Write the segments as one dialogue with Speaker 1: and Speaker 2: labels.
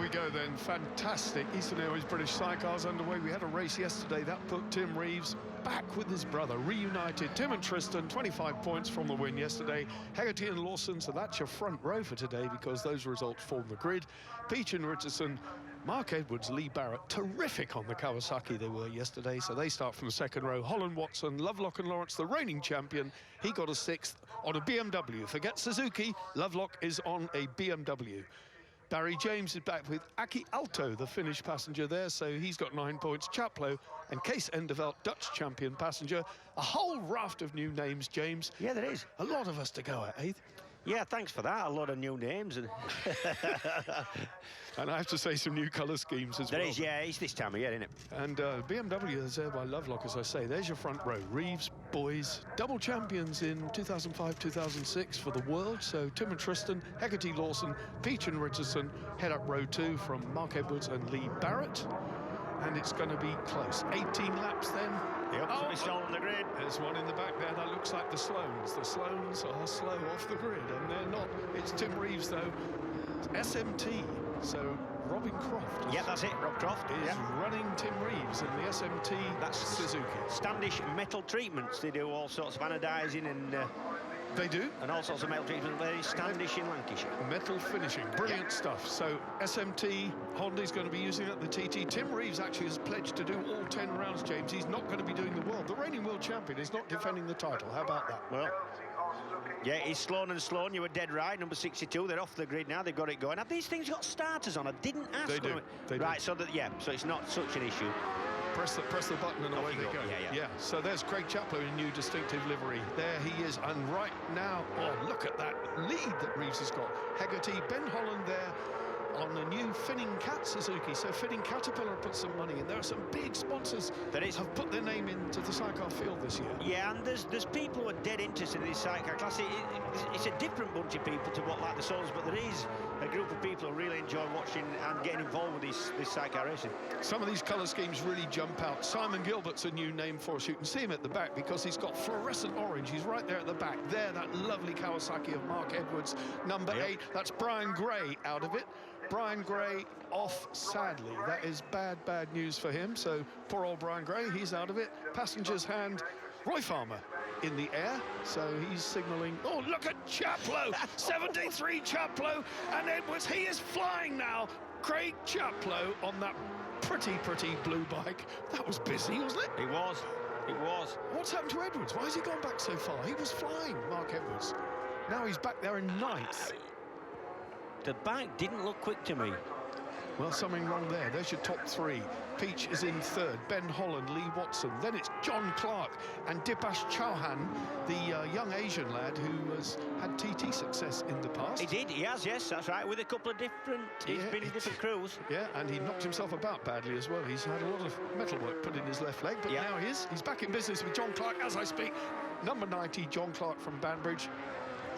Speaker 1: we go then, fantastic. Eastern Airways British Sidecars underway. We had a race yesterday that put Tim Reeves back with his brother, reunited. Tim and Tristan, 25 points from the win yesterday. Hegarty and Lawson, so that's your front row for today because those results form the grid. Peach and Richardson, Mark Edwards, Lee Barrett, terrific on the Kawasaki they were yesterday, so they start from the second row. Holland Watson, Lovelock and Lawrence, the reigning champion, he got a 6th on a BMW. Forget Suzuki, Lovelock is on a BMW. Barry James is back with Aki Alto, the Finnish passenger there, so he's got 9 points. Chaplow and Kees Endeveld, Dutch champion passenger. A whole raft of new names, James.
Speaker 2: Yeah, there is.
Speaker 1: A lot of us to go at, eh?
Speaker 2: Yeah, thanks for that. A lot of new names. And
Speaker 1: and I have to say some new colour schemes as well.
Speaker 2: There is, yeah, it's this time of year, isn't it?
Speaker 1: And BMW is there by Lovelock, as I say. There's your front row. Reeves, boys, double champions in 2005, 2006 for the world. So Tim and Tristan, Hegarty, Lawson, Peach and Richardson head up row 2 from Mark Edwards and Lee Barrett. And it's going to be close. 18 laps then.
Speaker 2: Yep, somebody's stolen the grid.
Speaker 1: There's one in the back there. That looks like the Sloans. The Sloans are slow off the grid, and they're not. It's Tim Reeves, though. SMT. So Robin Croft.
Speaker 2: Yeah, that's it. Rob Croft
Speaker 1: is running Tim Reeves in the SMT. That's Suzuki.
Speaker 2: Standish metal treatments. They do all sorts of anodizing and.
Speaker 1: They do.
Speaker 2: And all sorts of metal treatment. Very Standish in Lancashire.
Speaker 1: Metal finishing. Brilliant stuff. So SMT, Honda's going to be using it at the TT. Tim Reeves actually has pledged to do all 10 rounds, James. He's not going to be doing the world. The reigning world champion is not defending the title. How about that?
Speaker 2: Well, yeah, it's Sloan and Sloan. You were dead right. Number 62. They're off the grid now. They've got it going. Have these things got starters on? I didn't ask.
Speaker 1: They do. They do.
Speaker 2: Right, so that, yeah, so it's not such an issue.
Speaker 1: Press the button and away they go.
Speaker 2: Yeah.
Speaker 1: So there's Craig Chaplow in new distinctive livery. There he is. And right now, oh, look at that lead that Reeves has got. Hegarty, Ben Holland there on the new Finning Cat Suzuki. So Finning Caterpillar put some money in. There are some big sponsors that have put their name into the sidecar field this year.
Speaker 2: Yeah, and there's people who are dead interested in this sidecar class. It's a different bunch of people to what like the Souls, but there is a group of people who really enjoy watching and getting involved with this sidecar racing.
Speaker 1: Some of these colour schemes really jump out. Simon Gilbert's a new name for us. You can see him at the back because he's got fluorescent orange. He's right there at the back. There, that lovely Kawasaki of Mark Edwards, number 8. That's Brian Gray out of it. Brian Gray off, sadly. That is bad news for him. So poor old Brian Gray, he's out of it. Passenger's hand, Roy Farmer in the air. So he's signalling. Oh, look at Chaplow. 73 Chaplow. And Edwards, he is flying now. Craig Chaplow on that pretty blue bike. That was busy, wasn't it?
Speaker 2: It was.
Speaker 1: What's happened to Edwards? Why has he gone back so far? He was flying, Mark Edwards. Now he's back there in 9th.
Speaker 2: The bike didn't look quick to me.
Speaker 1: Well, something wrong there. There's your top 3. Peach is in 3rd. Ben Holland, Lee Watson. Then it's John Clark and Dipash Chauhan, the young Asian lad who has had TT success in the past.
Speaker 2: He did, he has, yes, that's right, with a couple of different, he's been in different crews.
Speaker 1: Yeah, and he knocked himself about badly as well. He's had a lot of metalwork put in his left leg, but now he's back in business with John Clark as I speak. Number 90, John Clark from Banbridge.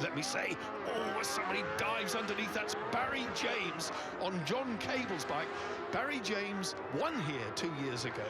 Speaker 1: Let me say, oh, somebody dives underneath. That's Barry James on John Cable's bike. Barry James won here 2 years ago.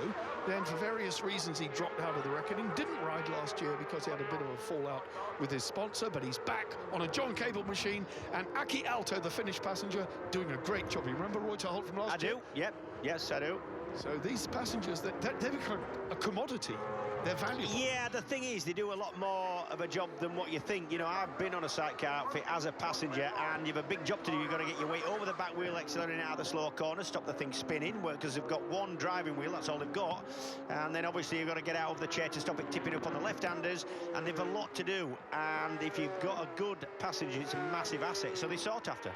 Speaker 1: Then, for various reasons, he dropped out of the reckoning. Didn't ride last year because he had a bit of a fallout with his sponsor, but he's back on a John Cable machine. And Aki Alto, the Finnish passenger, doing a great job. You remember Roy Holt from last year?
Speaker 2: I do, yep. Yes, I do.
Speaker 1: So these passengers, they become a commodity. They're valuable.
Speaker 2: Yeah, the thing is, they do a lot more of a job than what you think. You know, I've been on a sidecar outfit as a passenger, and you've a big job to do. You've got to get your weight over the back wheel, accelerating out of the slow corner, stop the thing spinning, because they've got one driving wheel, that's all they've got. And then, obviously, you've got to get out of the chair to stop it tipping up on the left-handers, and they've a lot to do. And if you've got a good passenger, it's a massive asset, so they're sought after.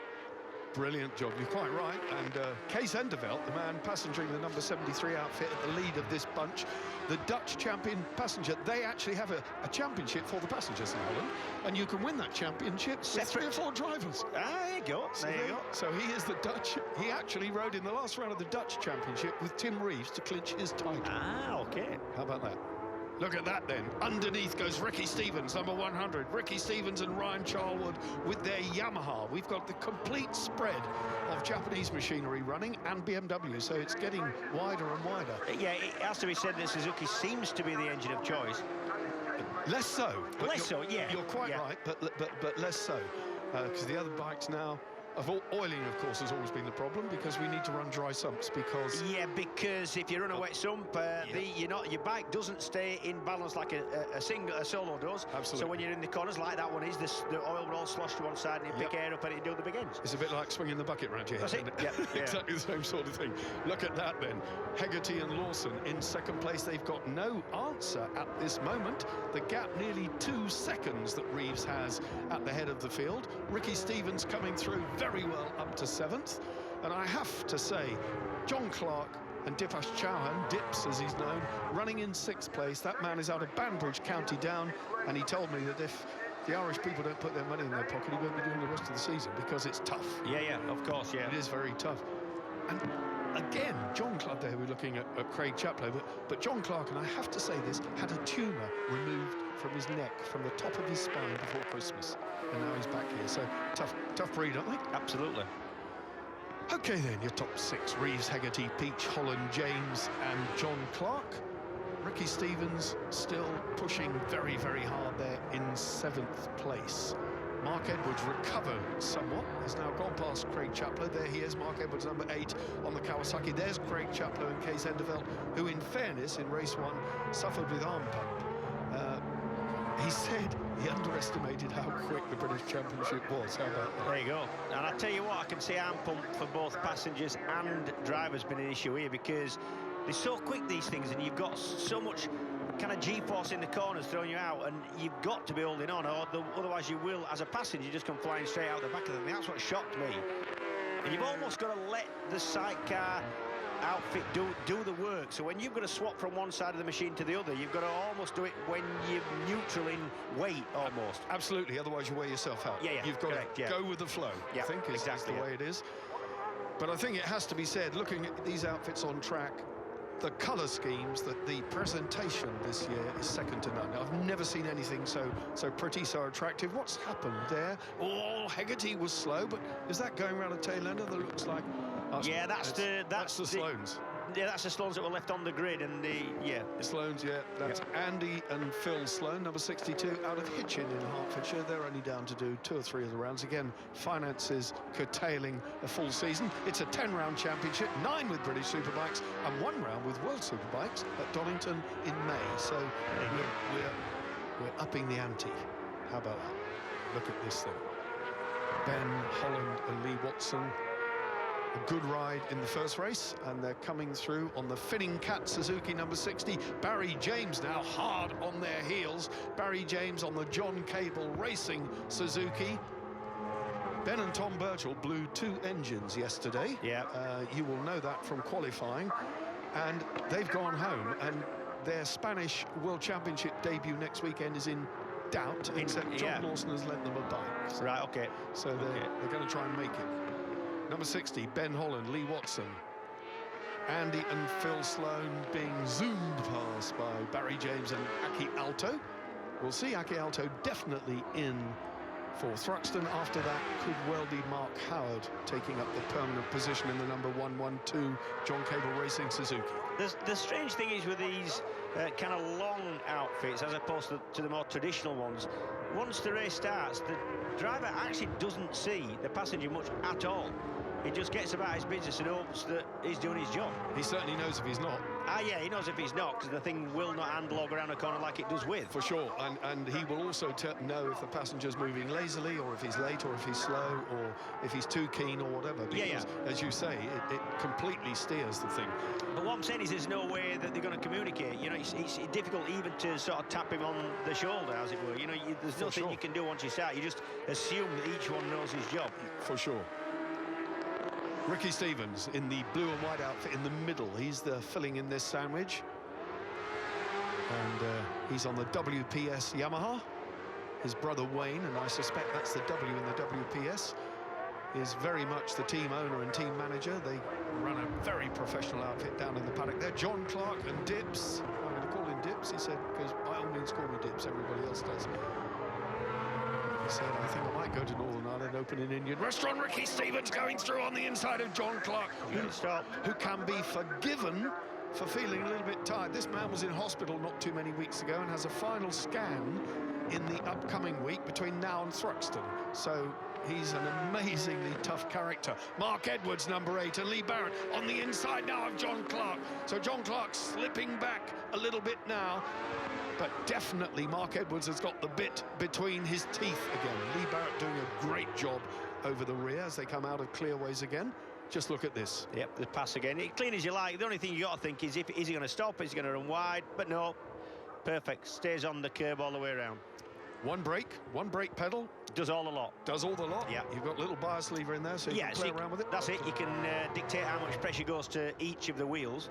Speaker 1: Brilliant job, you're quite right. And Kees Endeveld, the man passengering the number 73 outfit at the lead of this bunch, the Dutch champion passenger, they actually have a championship for the passengers in Holland, and you can win that championship with 3 or 4 drivers.
Speaker 2: Ah, there you go. There you go.
Speaker 1: So he is the Dutch. He actually rode in the last round of the Dutch championship with Tim Reeves to clinch his title.
Speaker 2: Ah, okay.
Speaker 1: How about that? Look at that then. Underneath goes Ricky Stevens, number 100. Ricky Stevens and Ryan Charlwood with their Yamaha. We've got the complete spread of Japanese machinery running and BMW, so it's getting wider and wider.
Speaker 2: Yeah, it has to be said that Suzuki seems to be the engine of choice.
Speaker 1: Less so.
Speaker 2: Less so, yeah.
Speaker 1: You're quite right, but less so. Because the other bikes now Oiling, of course, has always been the problem because we need to run dry sumps because...
Speaker 2: Yeah, because if you run a wet sump, your bike doesn't stay in balance like a solo does.
Speaker 1: Absolutely.
Speaker 2: So when you're in the corners like that one is, the oil will all slosh to one side and you pick air up and you do the big ends.
Speaker 1: It's a bit like swinging the bucket round your head.
Speaker 2: That's it. Yeah.
Speaker 1: Exactly the same sort of thing. Look at that then. Hegarty and Lawson in second place. They've got no answer at this moment. The gap nearly 2 seconds that Reeves has at the head of the field. Ricky Stevens coming through very well up to 7th. And I have to say, John Clark and Dipash Chauhan, Dips as he's known, running in 6th place. That man is out of Banbridge, County Down, and he told me that if the Irish people don't put their money in their pocket, he won't be doing the rest of the season because it's tough.
Speaker 2: Yeah, of course, yeah.
Speaker 1: It is very tough. And again, John Clark, there we're looking at Craig Chaplow, but John Clark, and I have to say this, had a tumour removed from his neck, from the top of his spine before Christmas. And now he's back here, so tough breed, aren't they?
Speaker 2: Absolutely.
Speaker 1: OK then, your top 6, Reeves, Hegarty, Peach, Holland, James and John Clark. Ricky Stevens still pushing very, very hard there in 7th place. Mark Edwards recovered somewhat, has now gone past Craig Chaplow. There he is, Mark Edwards, number 8 on the Kawasaki. There's Craig Chaplow and Kees Endervelt, who in fairness, in race 1, suffered with arm pump. He said he underestimated how quick the British Championship was. How about that?
Speaker 2: There you go. And I tell you what, I can see arm pump for both passengers and drivers been an issue here because they're so quick, these things, and you've got so much kind of G-force in the corners throwing you out, and you've got to be holding on, or otherwise you will, as a passenger, just come flying straight out the back of them. That's what shocked me. And you've almost got to let the sidecar outfit do the work. So when you've got to swap from one side of the machine to the other, you've got to almost do it when you're neutral in weight, almost.
Speaker 1: Absolutely, otherwise you wear yourself out.
Speaker 2: Yeah,
Speaker 1: You've got
Speaker 2: correct,
Speaker 1: to go with the flow,
Speaker 2: yeah,
Speaker 1: I think is
Speaker 2: exactly
Speaker 1: the way it is. But I think it has to be said, looking at these outfits on track, the colour schemes, that the presentation this year is second to none. I've never seen anything so pretty, so attractive. What's happened there? Oh, Hegarty was slow, but is that going around a tail ender that looks like...
Speaker 2: Yeah, that's the
Speaker 1: Sloanes.
Speaker 2: Yeah, that's the Sloanes that were left on the grid, and the
Speaker 1: Sloanes, yeah. That's Andy and Phil Sloane, number 62, out of Hitchin in Hertfordshire. They're only down to do 2 or 3 of the rounds. Again, finances curtailing a full season. It's a 10-round championship, 9 with British Superbikes, and 1 round with World Superbikes at Donington in May. So we're upping the ante. How about that? Look at this thing. Ben Holland and Lee Watson. A good ride in the first race, and they're coming through on the Finning Cat Suzuki number 60. Barry James now hard on their heels. Barry James on the John Cable Racing Suzuki. Ben and Tom Birchall blew 2 engines yesterday.
Speaker 2: Yeah.
Speaker 1: You will know that from qualifying. And they've gone home, and their Spanish World Championship debut next weekend is in doubt, except John Lawson has lent them a bike. So,
Speaker 2: right, OK.
Speaker 1: So they're going to try and make it. Number 60, Ben Holland, Lee Watson. Andy and Phil Sloane being zoomed past by Barry James and Aki Alto. We'll see Aki Alto definitely in for Thruxton. After that, could well be Mark Howard taking up the permanent position in the number 112 John Cable Racing Suzuki.
Speaker 2: The strange thing is with these kind of long outfits, as opposed to the more traditional ones, once the race starts, the driver actually doesn't see the passenger much at all. He just gets about his business and hopes that he's doing his job.
Speaker 1: He certainly knows if he's not.
Speaker 2: Yeah, he knows if he's not, because the thing will not hand log around a corner like it does with.
Speaker 1: For sure, and he will also know if the passenger's moving lazily, or if he's late, or if he's slow, or if he's too keen, or whatever. Because, as you say, it completely steers the thing.
Speaker 2: But what I'm saying is there's no way that they're going to communicate. You know, it's difficult even to sort of tap him on the shoulder, as it were. You know, there's nothing you can do once you start. You just assume that each one knows his job.
Speaker 1: For sure. Ricky Stevens in the blue and white outfit in the middle. He's the filling in this sandwich. And he's on the WPS Yamaha. His brother Wayne, and I suspect that's the W in the WPS, is very much the team owner and team manager. They run a very professional outfit down in the paddock there. John Clark and Dips. I'm going to call him Dips, he said, because by all means call me Dips, everybody else does. He said, I think I might go to Northern Ireland, open an Indian restaurant. Ricky Stevens going through on the inside of John Clark, who can be forgiven for feeling a little bit tired. This man was in hospital not too many weeks ago and has a final scan in the upcoming week between now and Thruxton. So He's an amazingly tough character. Mark Edwards, number 8, and Lee Barrett on the inside now of John Clark. So John Clark slipping back a little bit now, but definitely Mark Edwards has got the bit between his teeth again. Lee Barrett doing a great job over the rear as they come out of clearways again. Just look at this.
Speaker 2: Yep, the pass again. Clean as you like. The only thing you got to think is, is he going to stop? Is he going to run wide? But no, perfect. Stays on the curb all the way around.
Speaker 1: One brake pedal.
Speaker 2: Does all the lot.
Speaker 1: Does all the lot?
Speaker 2: Yeah.
Speaker 1: You've got a little bias lever in there, so you can play around with it.
Speaker 2: That's it. You can dictate how much pressure goes to each of the wheels.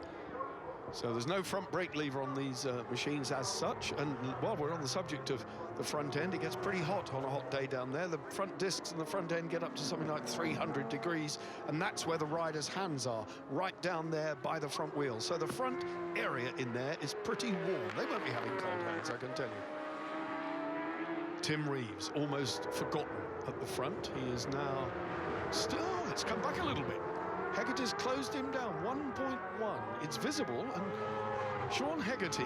Speaker 1: So there's no front brake lever on these machines as such. And while we're on the subject of the front end, it gets pretty hot on a hot day down there. The front discs and the front end get up to something like 300 degrees, and that's where the rider's hands are, right down there by the front wheel. So the front area in there is pretty warm. They won't be having cold hands, I can tell you. Tim Reeves, almost forgotten at the front. He is now still, it's come back a little bit. Hegarty's closed him down, 1.1. It's visible, and Sean Hegarty,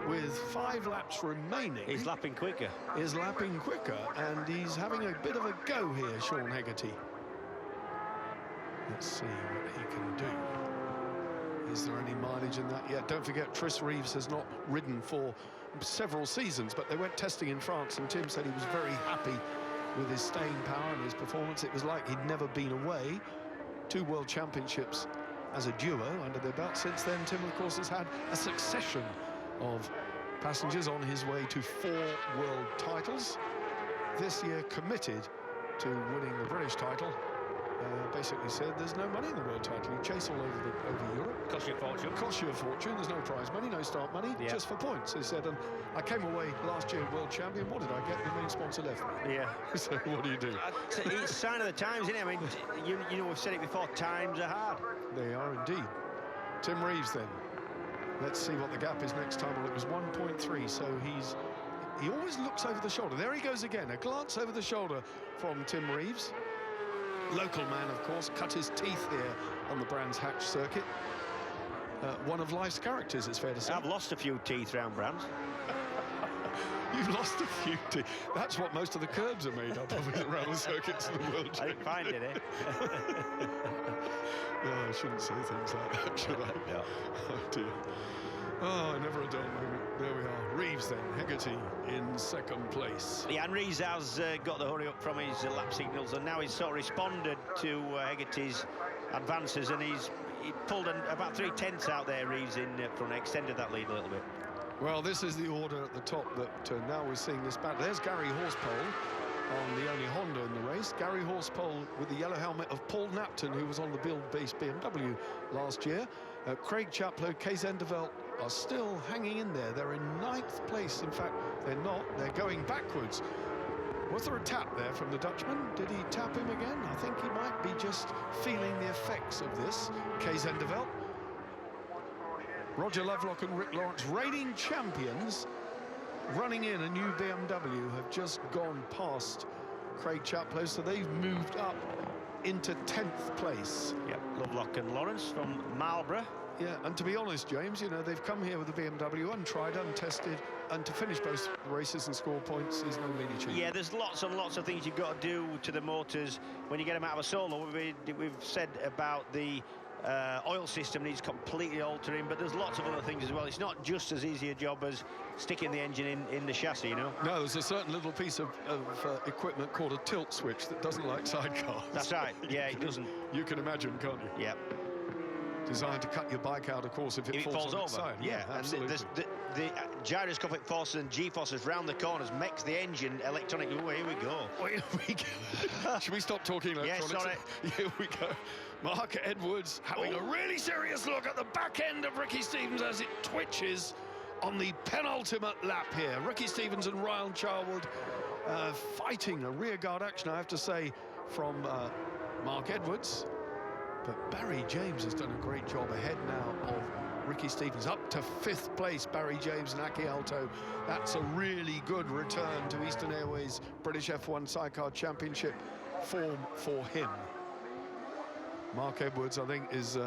Speaker 1: with 5 laps remaining...
Speaker 2: He's lapping quicker.
Speaker 1: Is lapping quicker, and he's having a bit of a go here, Sean Hegarty. Let's see what he can do. Is there any mileage in that? Yeah, don't forget, Tris Reeves has not ridden for several seasons, but they went testing in France, and Tim said he was very happy with his staying power and his performance. It was like he'd never been away. 2 World Championships as a duo under their belt. Since then, Tim, of course, has had a succession of passengers on his way to 4 world titles. This year committed to winning the British title. Basically said there's no money in the world title. You chase all over Europe.
Speaker 2: Costs you a fortune.
Speaker 1: Costs you a fortune. There's no prize money, no start money, just for points. He said, and I came away last year world champion. What did I get? The main sponsor left me.
Speaker 2: Yeah.
Speaker 1: So what do you do?
Speaker 2: It's a sign of the times, isn't it? I mean, you know, we've said it before, times are hard.
Speaker 1: They are indeed. Tim Reeves then. Let's see what the gap is next time. Well, it was 1.3, so he always looks over the shoulder. There he goes again. A glance over the shoulder from Tim Reeves. Local man, of course, cut his teeth here on the Brands Hatch circuit. One of life's characters, it's fair to say.
Speaker 2: I've lost a few teeth round Brands.
Speaker 1: You've lost a few teeth. That's what most of the curbs are made up of, around the circuits of the world.
Speaker 2: I didn't find it, eh?
Speaker 1: No, I shouldn't say things like that, should I?
Speaker 2: Yeah.
Speaker 1: Oh, dear. Oh, never a dull moment. There we are. Reeves then, Hegarty in second place.
Speaker 2: Yeah, and Reeves has got the hurry up from his lap signals, and now he's sort of responded to Hegarty's advances, and he pulled about 3/10 out there, Reeves, in front, extended that lead a little bit.
Speaker 1: Well, this is the order at the top that now we're seeing this battle. There's Gary Horsepole on the only Honda in the race. Gary Horsepole with the yellow helmet of Paul Napton, who was on the build-based BMW last year. Craig Chaplow, Kay Zendeveld are still hanging in there. They're in 9th place. In fact, they're not. They're going backwards. Was there a tap there from the Dutchman? Did he tap him again? I think he might be just feeling the effects of this. Kay Zendeveld. Roger Lovelock and Rick Lawrence, reigning champions, running in a new BMW, have just gone past Craig Chaplow, so they've moved up into 10th place.
Speaker 2: Yep, Lovelock and Lawrence from Marlborough.
Speaker 1: Yeah, and to be honest, James, you know, they've come here with the BMW untried, untested, and to finish both races and score points is no mean achievement.
Speaker 2: Yeah, there's lots and lots of things you've got to do to the motors when you get them out of a solo. We've said about the oil system needs completely altering, but there's lots of other things as well. It's not just as easy a job as sticking the engine in the chassis, you know.
Speaker 1: No, there's a certain little piece of equipment called a tilt switch that doesn't like sidecars.
Speaker 2: That's right. Yeah, it doesn't.
Speaker 1: You can imagine, can't you?
Speaker 2: Yep.
Speaker 1: Designed to cut your bike out, of course, if it falls on its side.
Speaker 2: Yeah,
Speaker 1: absolutely.
Speaker 2: The gyroscopic forces and G-forces round the corners makes the engine electronic. Oh, here we go.
Speaker 1: Oh, here we go. Should we stop talking electronics?
Speaker 2: Yeah, sorry.
Speaker 1: Here we go. Mark Edwards having a really serious look at the back end of Ricky Stevens as it twitches on the penultimate lap here. Ricky Stevens and Ryan Charwood fighting a rearguard action, I have to say, from Mark Edwards. But Barry James has done a great job ahead now of Ricky Stevens. Up to 5th place, Barry James and Aki Alto. That's a really good return to Eastern Airways British F1 Sidecar Championship form for him. Mark Edwards, I think, has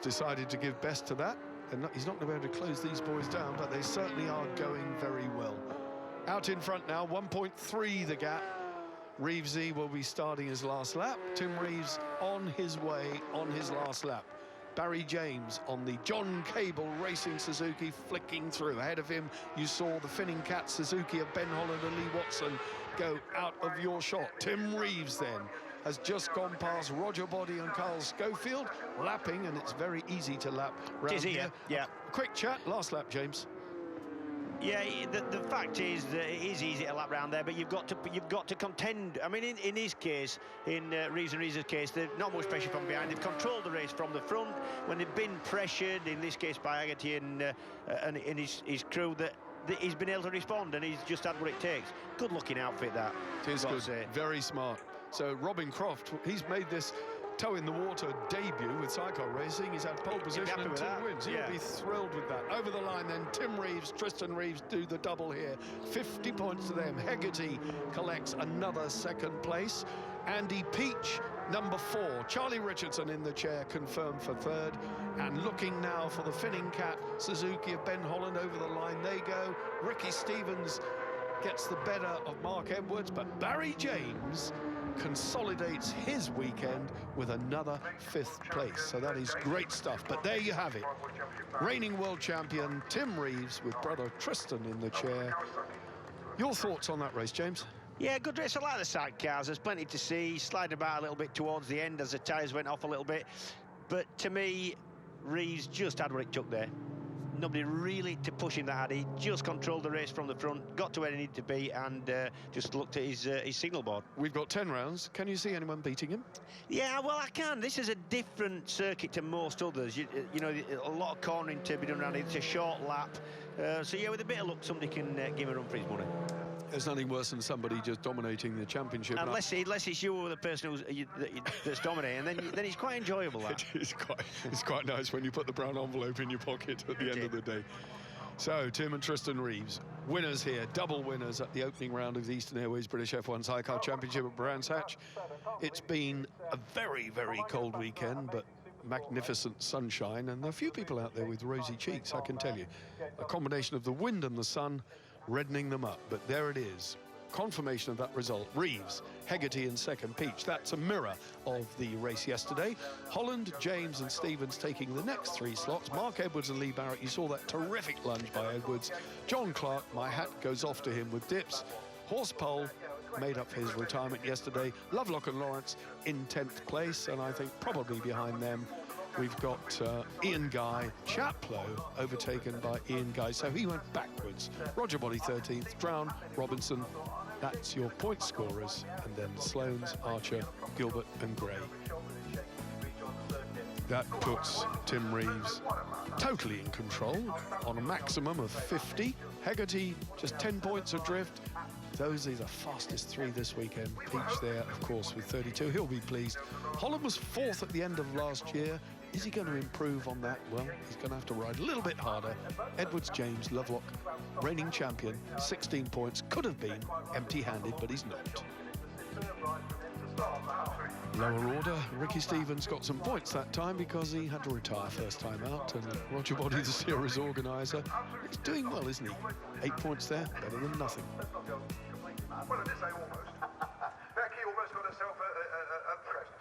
Speaker 1: decided to give best to that. And he's not going to be able to close these boys down, but they certainly are going very well. Out in front now, 1.3 the gap. Reevesy will be starting his last lap. Tim Reeves on his way on his last lap. Barry James on the John Cable Racing Suzuki flicking through. Ahead of him, you saw the Finning Cat Suzuki of Ben Holland and Lee Watson go out of your shot. Tim Reeves then has just gone past Roger Body and Carl Schofield, lapping, and it's very easy to lap round here.
Speaker 2: Yeah.
Speaker 1: Quick chat, last lap, James.
Speaker 2: Yeah, the fact is that it is easy to lap round there, but you've got to contend. I mean, in his case, in Reeves and Reeves' case, there's not much pressure from behind. They've controlled the race from the front. When they've been pressured, in this case by Haggerty and his crew, that he's been able to respond, and he's just had what it takes. Good looking outfit, that.
Speaker 1: It is good, very smart. So Robin Croft, he's made this toe in the water debut with sidecar racing. He's had pole position and 2 wins. He'll be thrilled with that. Over the line then, Tim Reeves, Tristan Reeves do the double here. 50 points to them. Hegarty collects another second place. Andy Peach, number 4. Charlie Richardson in the chair, confirmed for third. And looking now for the Finning Cat Suzuki of Ben Holland. Over the line they go. Ricky Stevens gets the better of Mark Edwards, but Barry James consolidates his weekend with another 5th place. So that is great stuff. But there you have it. Reigning world champion Tim Reeves with brother Tristan in the chair. Your thoughts on that race, James?
Speaker 2: Yeah, good race. I like the sidecars. There's plenty to see. Sliding about a little bit towards the end as the tyres went off a little bit. But to me, Reeves just had what it took there. Nobody really to push him that hard. He just controlled the race from the front, got to where he needed to be, and just looked at his signal board.
Speaker 1: We've got 10 rounds. Can you see anyone beating him?
Speaker 2: Yeah, well, I can. This is a different circuit to most others. You know, a lot of cornering to be done around it. It's a short lap. So, yeah, with a bit of luck, somebody can give him a run for his money.
Speaker 1: There's nothing worse than somebody just dominating the championship.
Speaker 2: Unless it's you or the person that's dominating, and then it's quite enjoyable, that.
Speaker 1: It's quite nice when you put the brown envelope in your pocket at the end of the day. So, Tim and Tristan Reeves, winners here, double winners at the opening round of the Eastern Airways British F1 Sidecar Championship at Brands Hatch. It's been a very, very cold weekend, but magnificent sunshine, and there are a few people out there with rosy cheeks, I can tell you. A combination of the wind and the sun reddening them up, but there it is. Confirmation of that result. Reeves, Hegarty in second, Peach. That's a mirror of the race yesterday. Holland, James and Stevens taking the next 3 slots. Mark Edwards and Lee Barrett, you saw that terrific lunge by Edwards. John Clark, my hat goes off to him with dips. Horsepole made up his retirement yesterday. Lovelock and Lawrence in 10th place, and I think probably behind them we've got Ian Guy, Chaplow overtaken by Ian Guy, so he went backwards. Roger Body 13th, Drown, Robinson. That's your point scorers, and then Sloanes, Archer, Gilbert and Gray. That puts Tim Reeves totally in control on a maximum of 50. Hegarty just 10 points adrift. Those are the fastest 3 this weekend. Peach there, of course, with 32. He'll be pleased. Holland was 4th at the end of last year. Is he going to improve on that? Well, he's going to have to ride a little bit harder. Edwards, James, Lovelock, reigning champion, 16 points. Could have been empty-handed, but he's not. Lower order, Ricky Stevens got some points that time because he had to retire first time out, and Roger Body, the series organiser, he's doing well, isn't he? 8 points there, better than nothing.
Speaker 3: Well, I did say almost. Becky almost got herself a present.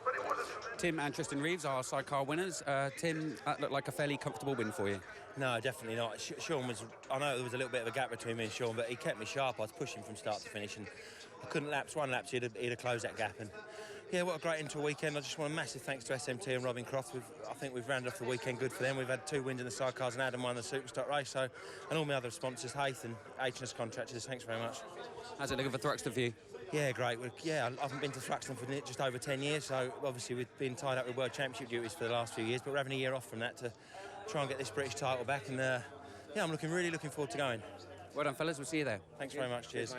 Speaker 3: But it wasn't.
Speaker 4: Tim and Tristan Reeves are sidecar winners. Tim, that looked like a fairly comfortable win for you.
Speaker 5: No, definitely not. Sean was, I know there was a little bit of a gap between me and Sean, but he kept me sharp. I was pushing from start to finish, and I couldn't lapse. One lapse, he'd have closed that gap. And yeah, what a great into a weekend. I just want a massive thanks to SMT and Robin Croft. I think we've rounded off the weekend good for them. We've had 2 wins in the sidecars and Adam won the Superstock race. So, and all my other sponsors, Hayth and H&S Contractors, thanks very much.
Speaker 4: How's it looking for Thruxton for you?
Speaker 5: Yeah, great. Yeah, I haven't been to Thruxton for just over 10 years, so obviously we've been tied up with World Championship duties for the last few years, but we're having a year off from that to try and get this British title back, and yeah, I'm really looking forward to going.
Speaker 4: Well done, fellas. We'll see you there.
Speaker 5: Thanks very much. Cheers.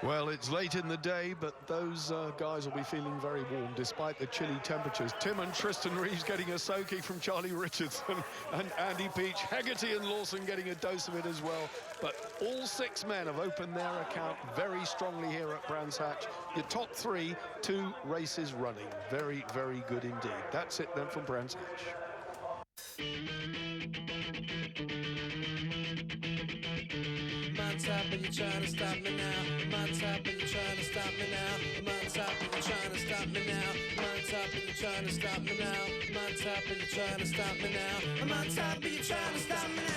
Speaker 1: Well, it's late in the day, but those guys will be feeling very warm despite the chilly temperatures. Tim and Tristan Reeves getting a soaking from Charlie Richardson and Andy Peach. Hegarty and Lawson getting a dose of it as well. But all 6 men have opened their account very strongly here at Brands Hatch. Your top 3, 2 races running. Very, very good indeed. That's it then from Brands Hatch.
Speaker 6: on top and you're trying to stop me now. I'm on top and you're trying to stop me now. I'm on top and you're trying to stop me now. I'm on top and you're trying to stop me now. I'm on top and you're trying to stop me now. I'm on top and you're trying to stop me now.